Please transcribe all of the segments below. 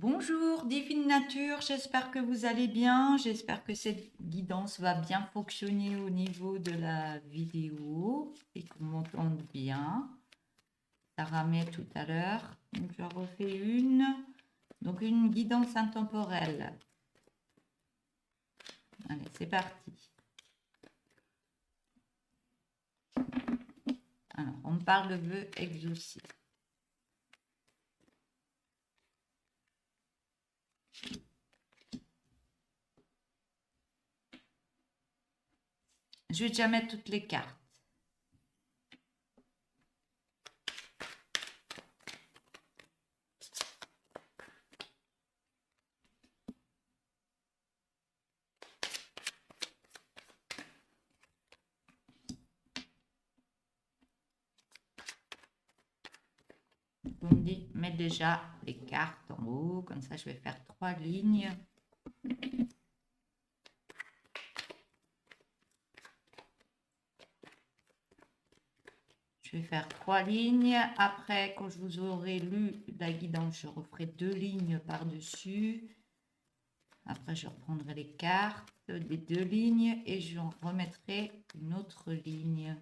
Bonjour, Divine Nature, j'espère que vous allez bien. J'espère que cette guidance va bien fonctionner au niveau de la vidéo et qu'on m'entende bien. Ça ramait tout à l'heure. Donc, je refais une. Donc, une guidance intemporelle. Allez, c'est parti. Alors, on parle de vœux exaucés. Je vais déjà mettre toutes les cartes. Vous me dites, mets déjà les cartes en haut, comme ça je vais faire 3 lignes. Je vais faire 3 lignes. Après, quand je vous aurai lu la guidance, je referai 2 lignes par-dessus. Après, je reprendrai les cartes des 2 lignes et je remettrai une autre ligne.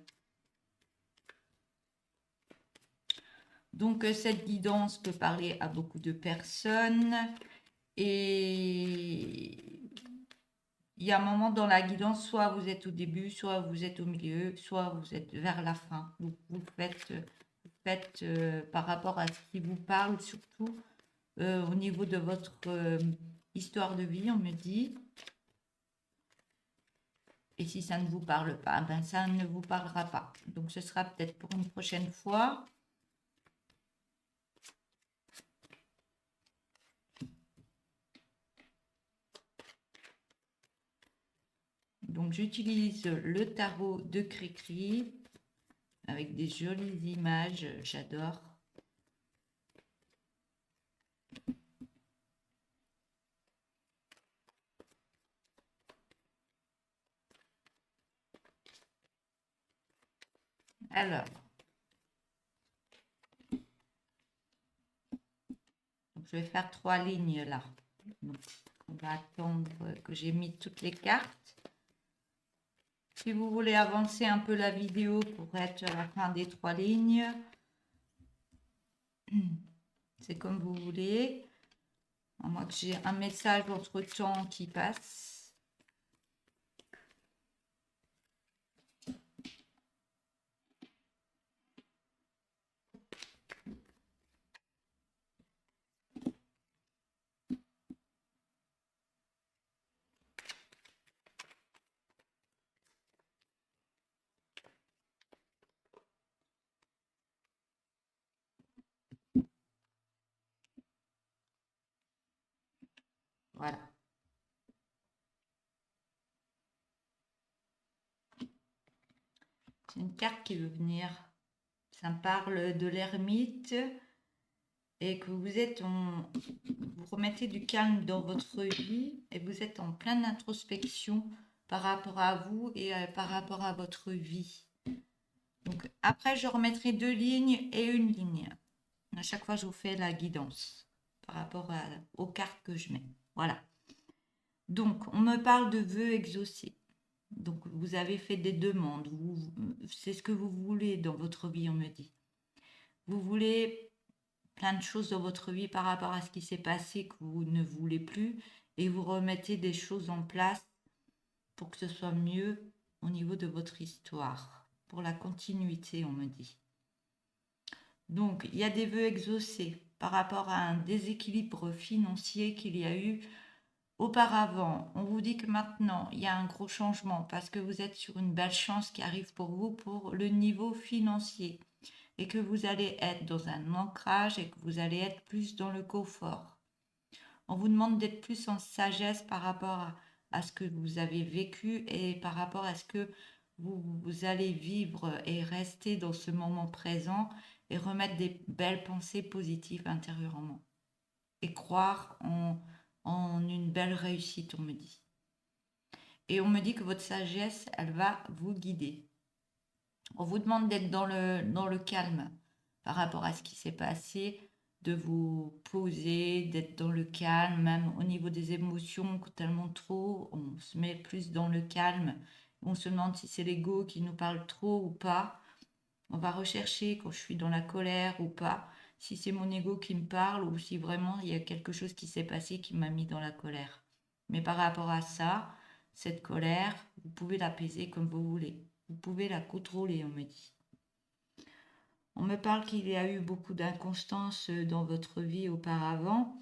Donc, cette guidance peut parler à beaucoup de personnes et il y a un moment dans la guidance, soit vous êtes au début, soit vous êtes au milieu, soit vous êtes vers la fin. Donc, vous faites par rapport à ce qui vous parle, surtout au niveau de votre histoire de vie, on me dit. Et si ça ne vous parle pas, ben ça ne vous parlera pas. Donc, ce sera peut-être pour une prochaine fois. Donc, j'utilise le tarot de Cricri avec des jolies images. J'adore. Alors, donc je vais faire 3 lignes là. Donc, on va attendre que j'ai mis toutes les cartes. Si vous voulez avancer un peu la vidéo pour être à la fin des 3 lignes, c'est comme vous voulez. À moins que j'ai un message entre-temps qui passe. Voilà. C'est une carte qui veut venir. Ça me parle de l'ermite et que vous remettez du calme dans votre vie et vous êtes en pleine introspection par rapport à vous et par rapport à votre vie. Donc après, je remettrai 2 lignes et une ligne. À chaque fois, je vous fais la guidance par rapport aux cartes que je mets. Voilà. Donc, on me parle de vœux exaucés. Donc, vous avez fait des demandes. C'est ce que vous voulez dans votre vie, on me dit. Vous voulez plein de choses dans votre vie par rapport à ce qui s'est passé que vous ne voulez plus et vous remettez des choses en place pour que ce soit mieux au niveau de votre histoire, pour la continuité, on me dit. Donc, il y a des vœux exaucés par rapport à un déséquilibre financier qu'il y a eu auparavant. On vous dit que maintenant, il y a un gros changement parce que vous êtes sur une belle chance qui arrive pour vous pour le niveau financier et que vous allez être dans un ancrage et que vous allez être plus dans le confort. On vous demande d'être plus en sagesse par rapport à ce que vous avez vécu et par rapport à ce que vous allez vivre et rester dans ce moment présent et remettre des belles pensées positives intérieurement et croire en une belle réussite, on me dit. Et on me dit que votre sagesse, elle va vous guider. On vous demande d'être dans le calme par rapport à ce qui s'est passé, de vous poser, d'être dans le calme, même au niveau des émotions, tellement trop, on se met plus dans le calme. On se demande si c'est l'ego qui nous parle trop ou pas. On va rechercher quand je suis dans la colère ou pas, si c'est mon ego qui me parle ou si vraiment il y a quelque chose qui s'est passé qui m'a mis dans la colère. Mais par rapport à ça, cette colère, vous pouvez l'apaiser comme vous voulez. Vous pouvez la contrôler, on me dit. On me parle qu'il y a eu beaucoup d'inconstance dans votre vie auparavant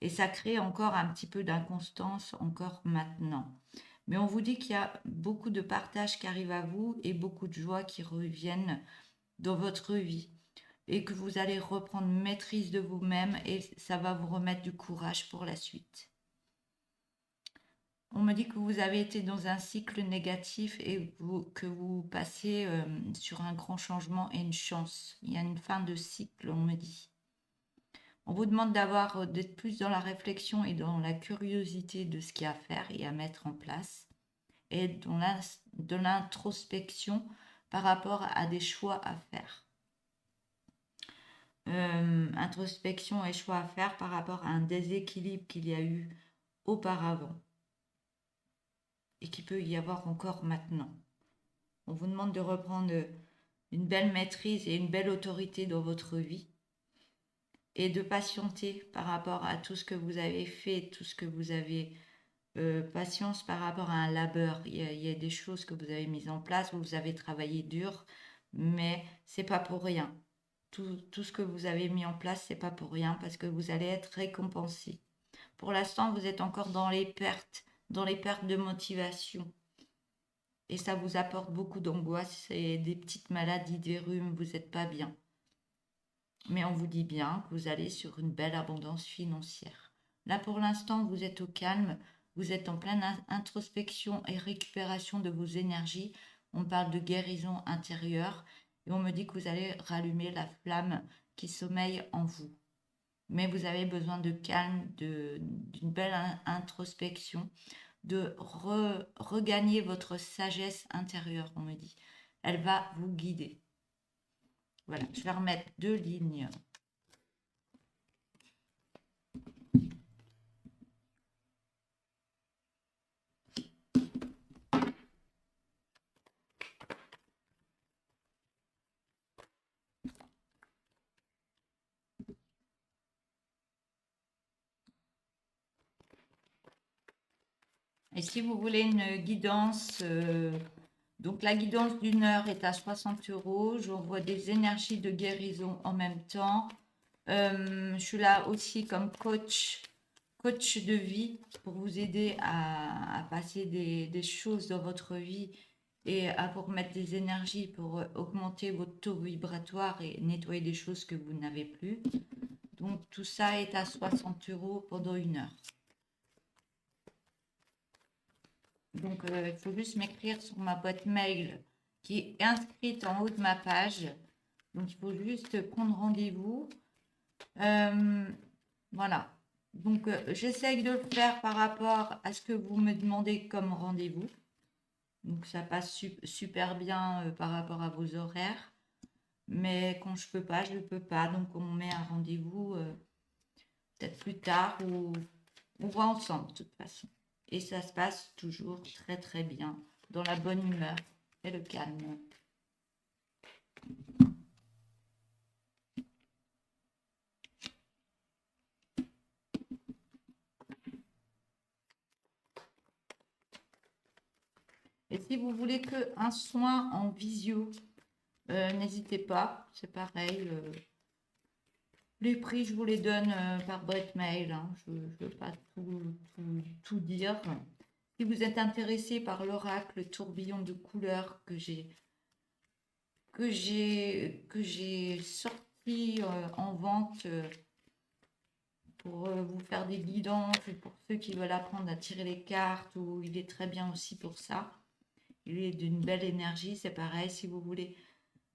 et ça crée encore un petit peu d'inconstance encore maintenant. Mais on vous dit qu'il y a beaucoup de partage qui arrive à vous et beaucoup de joie qui reviennent dans votre vie et que vous allez reprendre maîtrise de vous-même et ça va vous remettre du courage pour la suite. On me dit que vous avez été dans un cycle négatif et que vous passez sur un grand changement et une chance. Il y a une fin de cycle, on me dit. On vous demande d'être plus dans la réflexion et dans la curiosité de ce qu'il y a à faire et à mettre en place et de l'introspection par rapport à des choix à faire. Introspection et choix à faire par rapport à un déséquilibre qu'il y a eu auparavant et qui peut y avoir encore maintenant. On vous demande de reprendre une belle maîtrise et une belle autorité dans votre vie et de patienter par rapport à tout ce que vous avez fait, tout ce que vous avez patience par rapport à un labeur. Il y a des choses que vous avez mises en place, vous avez travaillé dur, mais c'est pas pour rien. Tout ce que vous avez mis en place, c'est pas pour rien parce que vous allez être récompensé. Pour l'instant, vous êtes encore dans les pertes de motivation. Et ça vous apporte beaucoup d'angoisse et des petites maladies, des rhumes, vous n'êtes pas bien. Mais on vous dit bien que vous allez sur une belle abondance financière. Là, pour l'instant, vous êtes au calme, vous êtes en pleine introspection et récupération de vos énergies. On parle de guérison intérieure et on me dit que vous allez rallumer la flamme qui sommeille en vous. Mais vous avez besoin de calme, d'une belle introspection, de regagner votre sagesse intérieure, on me dit. Elle va vous guider. Voilà, je vais remettre 2 lignes. Et si vous voulez une guidance, donc la guidance d'1 heure est à 60 €. J'envoie des énergies de guérison en même temps. Je suis là aussi comme coach de vie pour vous aider à passer des choses dans votre vie et à vous remettre des énergies pour augmenter votre taux vibratoire et nettoyer des choses que vous n'avez plus. Donc tout ça est à 60 € pendant 1 heure. Donc, il faut juste m'écrire sur ma boîte mail qui est inscrite en haut de ma page. Donc, il faut juste prendre rendez-vous. Voilà. Donc, j'essaye de le faire par rapport à ce que vous me demandez comme rendez-vous. Donc, ça passe super bien par rapport à vos horaires. Mais quand je peux pas, je ne peux pas. Donc, on met un rendez-vous peut-être plus tard ou on voit ensemble de toute façon. Et ça se passe toujours très très bien, dans la bonne humeur et le calme. Et si vous voulez qu'un soin en visio, n'hésitez pas, c'est pareil. Les prix, je vous les donne par boîte mail, hein. Je ne veux pas tout dire. Si vous êtes intéressé par l'oracle tourbillon de couleurs que j'ai sorti en vente pour vous faire des guidances, pour ceux qui veulent apprendre à tirer les cartes, ou il est très bien aussi pour ça. Il est d'une belle énergie, c'est pareil, si vous voulez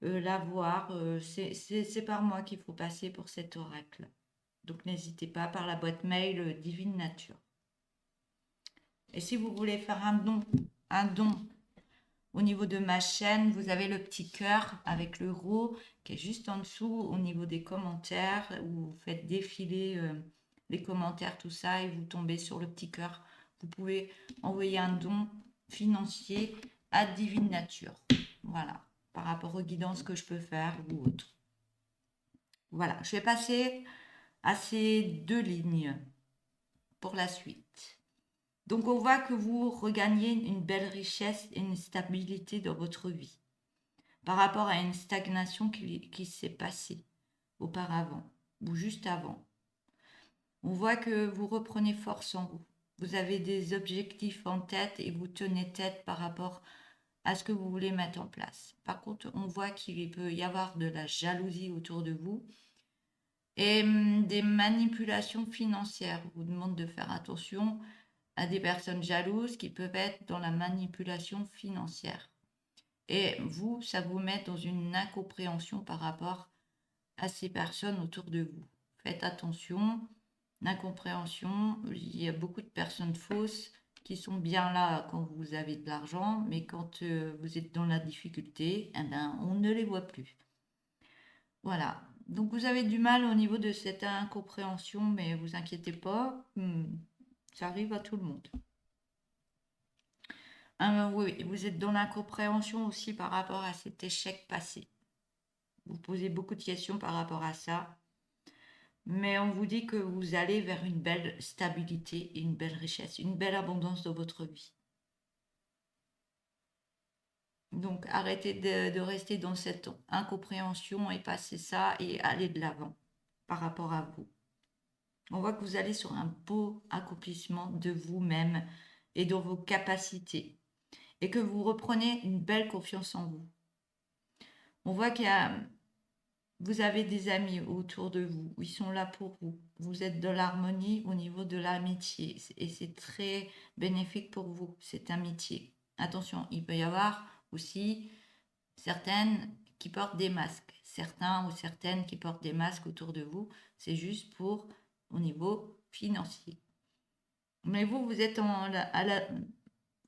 l'avoir, c'est par moi qu'il faut passer pour cet oracle. Donc n'hésitez pas par la boîte mail Divine Nature. Et si vous voulez faire un don Au niveau de ma chaîne, vous avez le petit cœur avec l'euro qui est juste en dessous au niveau des commentaires où vous faites défiler les commentaires, tout ça, et vous tombez sur le petit cœur. Vous pouvez envoyer un don financier à Divine Nature. Voilà, par rapport aux guidances que je peux faire ou autres. Voilà, je vais passer à ces 2 lignes pour la suite. Donc on voit que vous regagnez une belle richesse et une stabilité dans votre vie par rapport à une stagnation qui s'est passée auparavant ou juste avant. On voit que vous reprenez force en vous. Vous avez des objectifs en tête et vous tenez tête par rapport à ce que vous voulez mettre en place. Par contre, on voit qu'il peut y avoir de la jalousie autour de vous et des manipulations financières. On vous demande de faire attention à des personnes jalouses qui peuvent être dans la manipulation financière. Et vous, ça vous met dans une incompréhension par rapport à ces personnes autour de vous. Faites attention, l'incompréhension, il y a beaucoup de personnes fausses qui sont bien là quand vous avez de l'argent, mais quand vous êtes dans la difficulté, eh ben, on ne les voit plus. Voilà. Donc vous avez du mal au niveau de cette incompréhension, mais vous inquiétez pas, ça arrive à tout le monde. Oui, vous êtes dans l'incompréhension aussi par rapport à cet échec passé. Vous posez beaucoup de questions par rapport à ça, mais on vous dit que vous allez vers une belle stabilité et une belle richesse, une belle abondance dans votre vie. Donc arrêtez de rester dans cette incompréhension et passez ça et allez de l'avant par rapport à vous. On voit que vous allez sur un beau accomplissement de vous-même et dans vos capacités et que vous reprenez une belle confiance en vous. On voit vous avez des amis autour de vous, ils sont là pour vous. Vous êtes dans l'harmonie au niveau de l'amitié et c'est très bénéfique pour vous, cette amitié. Attention, il peut y avoir aussi certaines qui portent des masques, certains ou certaines qui portent des masques autour de vous, c'est juste pour au niveau financier. Mais vous êtes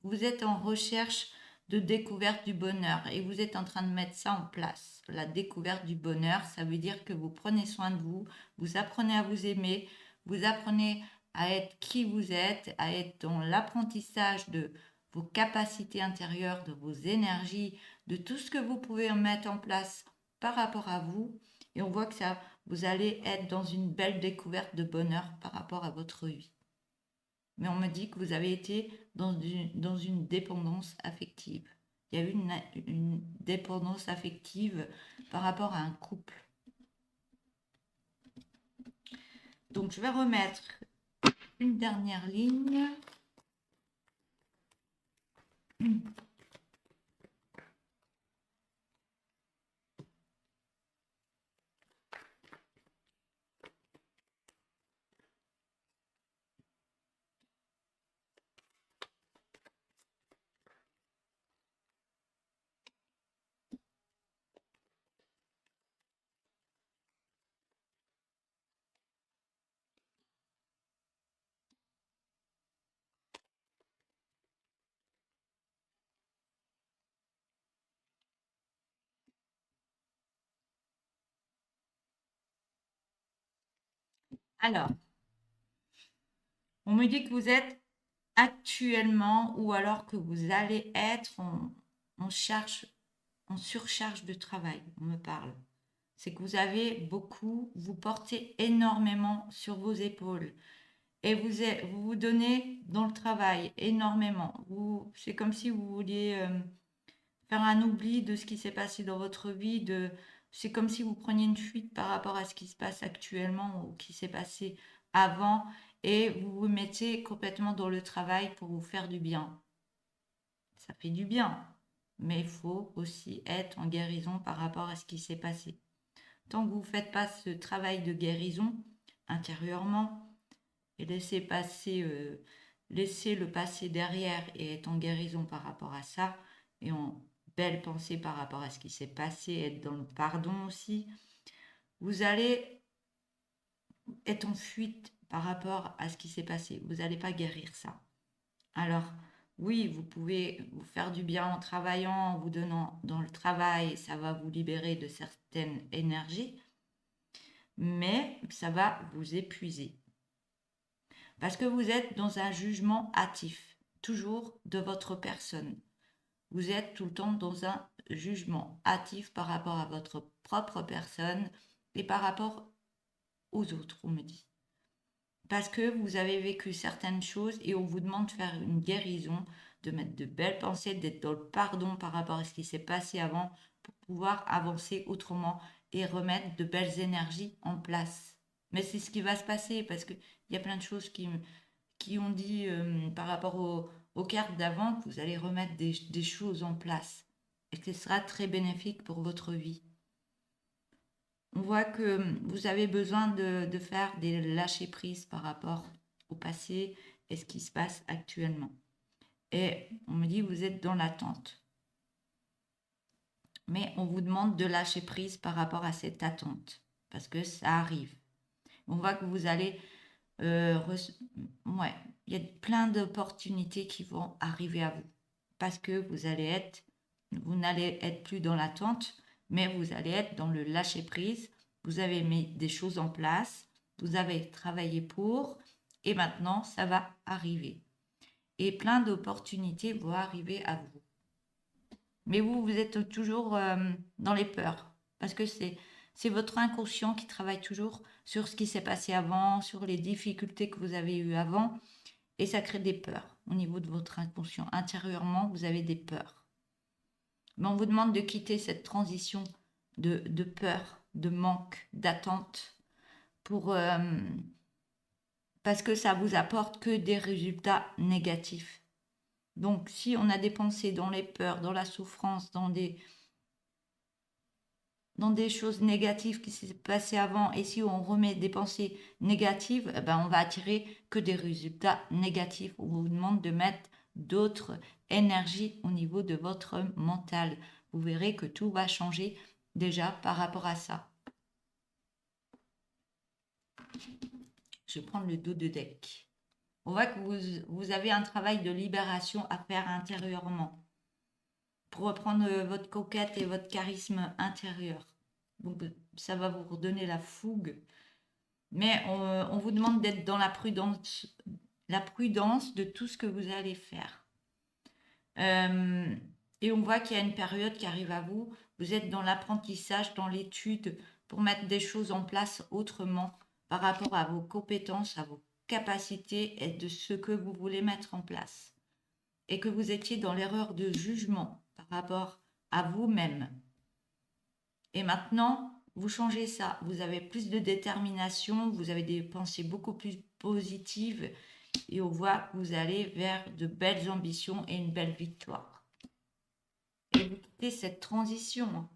vous êtes en recherche de découverte du bonheur et vous êtes en train de mettre ça en place. La découverte du bonheur, ça veut dire que vous prenez soin de vous, vous apprenez à vous aimer, vous apprenez à être qui vous êtes, à être dans l'apprentissage de vos capacités intérieures, de vos énergies, de tout ce que vous pouvez mettre en place par rapport à vous. Et on voit que ça, vous allez être dans une belle découverte de bonheur par rapport à votre vie. Mais on me dit que vous avez été dans une dépendance affective. Il y a eu une dépendance affective par rapport à un couple. Donc je vais remettre une dernière ligne. Alors, on me dit que vous êtes actuellement ou alors que vous allez être en surcharge de travail. On me parle. C'est que vous avez beaucoup, vous portez énormément sur vos épaules et vous vous donnez dans le travail énormément. C'est comme si vous vouliez faire un oubli de ce qui s'est passé dans votre vie. C'est comme si vous preniez une fuite par rapport à ce qui se passe actuellement ou qui s'est passé avant et vous vous mettez complètement dans le travail pour vous faire du bien. Ça fait du bien, mais il faut aussi être en guérison par rapport à ce qui s'est passé. Tant que vous ne faites pas ce travail de guérison intérieurement et laissez le passé derrière et être en guérison par rapport à ça et en belle pensée par rapport à ce qui s'est passé, être dans le pardon aussi, vous allez être en fuite par rapport à ce qui s'est passé. Vous n'allez pas guérir ça. Alors, Oui, vous pouvez vous faire du bien en travaillant, en vous donnant dans le travail, ça va vous libérer de certaines énergies, mais ça va vous épuiser. Parce que vous êtes dans un jugement hâtif, toujours de votre personne. Vous êtes tout le temps dans un jugement hâtif par rapport à votre propre personne et par rapport aux autres, on me dit. Parce que vous avez vécu certaines choses et on vous demande de faire une guérison, de mettre de belles pensées, d'être dans le pardon par rapport à ce qui s'est passé avant pour pouvoir avancer autrement et remettre de belles énergies en place. Mais c'est ce qui va se passer parce qu'il y a plein de choses qui ont dit par rapport aux cartes d'avant que vous allez remettre des choses en place et que ce sera très bénéfique pour votre vie. On voit que vous avez besoin de faire des lâcher-prises par rapport au passé et ce qui se passe actuellement. Et on me dit, vous êtes dans l'attente. Mais on vous demande de lâcher prise par rapport à cette attente, parce que ça arrive. On voit que vous allez... ouais, il y a plein d'opportunités qui vont arriver à vous, parce que vous n'allez être plus dans l'attente, mais vous allez être dans le lâcher prise. Vous avez mis des choses en place, vous avez travaillé pour, et maintenant ça va arriver. Et plein d'opportunités vont arriver à vous. Mais vous êtes toujours dans les peurs, parce que c'est votre inconscient qui travaille toujours sur ce qui s'est passé avant, sur les difficultés que vous avez eues avant, et ça crée des peurs au niveau de votre inconscient. Intérieurement, vous avez des peurs. Mais on vous demande de quitter cette transition de peur, de manque, d'attente, pour, parce que ça vous apporte que des résultats négatifs. Donc, si on a des pensées dans les peurs, dans la souffrance, dans des choses négatives qui s'est passées avant, et si on remet des pensées négatives, eh ben on va attirer que des résultats négatifs. On vous demande de mettre d'autres énergies au niveau de votre mental. Vous verrez que tout va changer déjà par rapport à ça. Je vais prendre le dos de deck. On voit que vous avez un travail de libération à faire intérieurement pour reprendre votre coquette et votre charisme intérieur. Donc, ça va vous redonner la fougue. Mais on vous demande d'être dans la prudence de tout ce que vous allez faire. Et on voit qu'il y a une période qui arrive à vous. Vous êtes dans l'apprentissage, dans l'étude, pour mettre des choses en place autrement par rapport à vos compétences, à vos capacités et de ce que vous voulez mettre en place. Et que vous étiez dans l'erreur de jugement par rapport à vous-même. Et maintenant, vous changez ça. Vous avez plus de détermination, vous avez des pensées beaucoup plus positives et on voit que vous allez vers de belles ambitions et une belle victoire. Et vous quittez cette transition.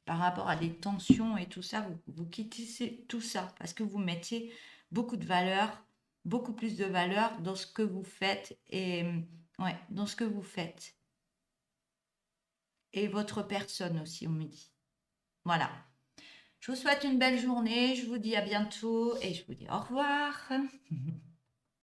Par rapport à des tensions et tout ça, vous quittez tout ça parce que vous mettiez beaucoup de valeur, beaucoup plus de valeur dans ce que vous faites et ouais, dans ce que vous faites. Et votre personne aussi, on me dit. Voilà. Je vous souhaite une belle journée, je vous dis à bientôt et je vous dis au revoir.